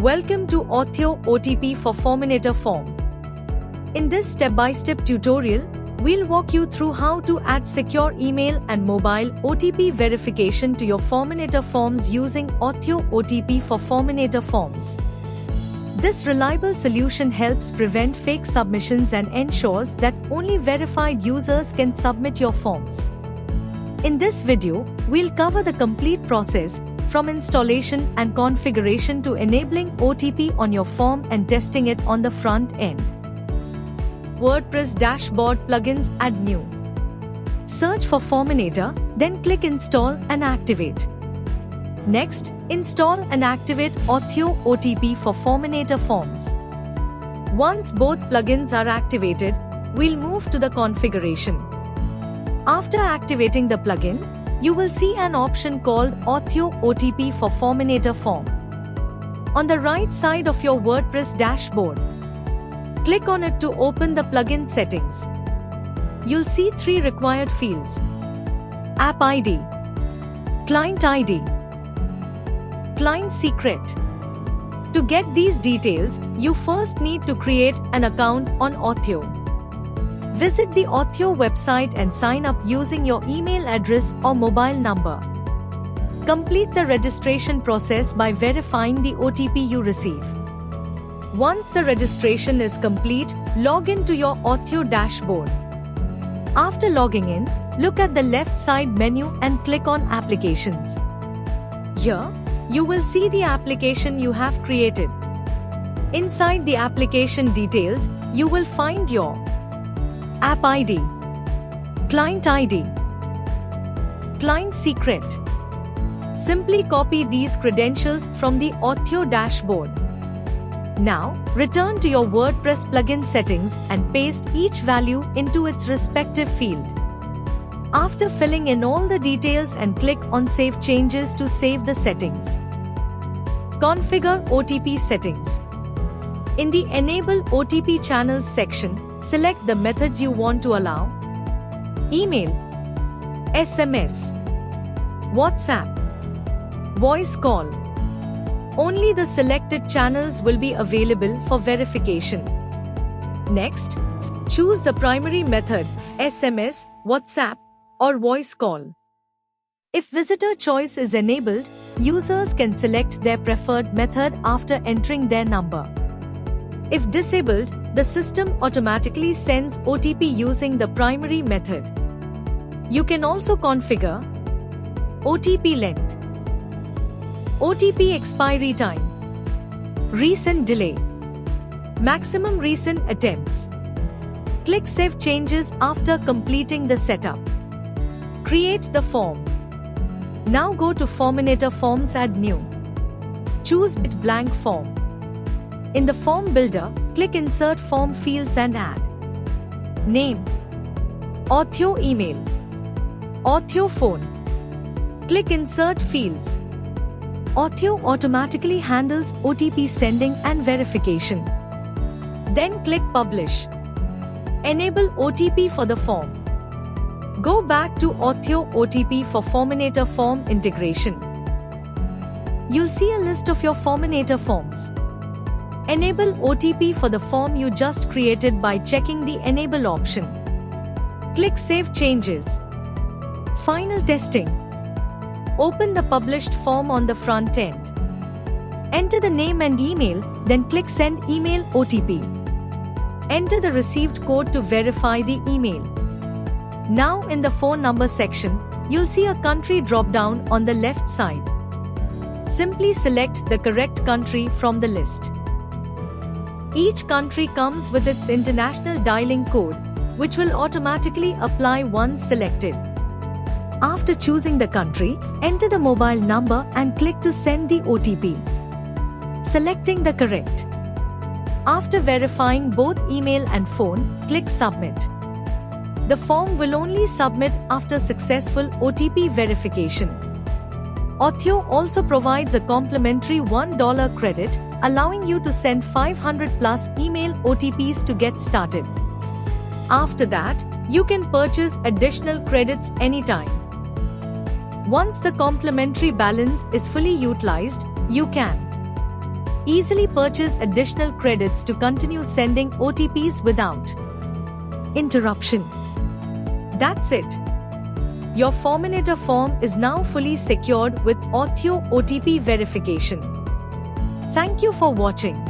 Welcome to Authio OTP for Forminator form. In this step-by-step tutorial, we'll walk you through how to add secure email and mobile OTP verification to your Forminator forms using Authio OTP for Forminator forms. This reliable solution helps prevent fake submissions and ensures that only verified users can submit your forms. In this video, we'll cover the complete process from installation and configuration to enabling OTP on your form and testing it on the front end. WordPress dashboard plugins, add new. Search for Forminator, then click install and activate. Next, install and activate Authio OTP for Forminator forms. Once both plugins are activated, we'll move to the configuration. After activating the plugin, you will see an option called Authio OTP for Forminator form. On the right side of your WordPress dashboard, click on it to open the plugin settings. You'll see three required fields: App ID, Client ID, Client Secret. To get these details, you first need to create an account on Authio. Visit the Authio website and sign up using your email address or mobile number. Complete the registration process by verifying the OTP you receive. Once the registration is complete, log in to your Authio dashboard. After logging in, look at the left side menu and click on Applications. Here, you will see the application you have created. Inside the application details, you will find your App ID, Client ID, Client Secret. Simply copy these credentials from the Authio dashboard. Now, return to your WordPress plugin settings and paste each value into its respective field. After filling in all the details and click on Save Changes to save the settings. Configure OTP settings. In the Enable OTP Channels section, select the methods you want to allow: email, SMS, WhatsApp, voice call. Only the selected channels will be available for verification. Next, choose the primary method: SMS, WhatsApp, or voice call. If visitor choice is enabled, users can select their preferred method after entering their number. If disabled, the system automatically sends OTP using the primary method. You can also configure OTP length, OTP expiry time, resend delay, maximum resend attempts. Click Save Changes after completing the setup. Create the form. Now go to Forminator Forms, add new. Choose blank form. In the form builder, click Insert Form Fields and add name, Authio email, Authio phone. Click Insert Fields. Authio automatically handles OTP sending and verification. Then click Publish. Enable OTP for the form. Go back to Authio OTP for Forminator form integration. You'll see a list of your Forminator forms. Enable OTP for the form you just created by checking the Enable option. Click Save Changes. Final testing. Open the published form on the front end. Enter the name and email, then click Send Email OTP. Enter the received code to verify the email. Now in the phone number section, you'll see a country drop-down on the left side. Simply select the correct country from the list. Each country comes with its international dialing code, which will automatically apply once selected. After choosing the country, enter the mobile number and click to send the OTP. Selecting the correct. After verifying both email and phone, click Submit. The form will only submit after successful OTP verification. Authio also provides a complimentary $1 credit, allowing you to send 500 plus email OTPs to get started. After that, you can purchase additional credits anytime. Once the complimentary balance is fully utilized, you can easily purchase additional credits to continue sending OTPs without interruption. That's it. Your Forminator form is now fully secured with Auth0 OTP verification. Thank you for watching.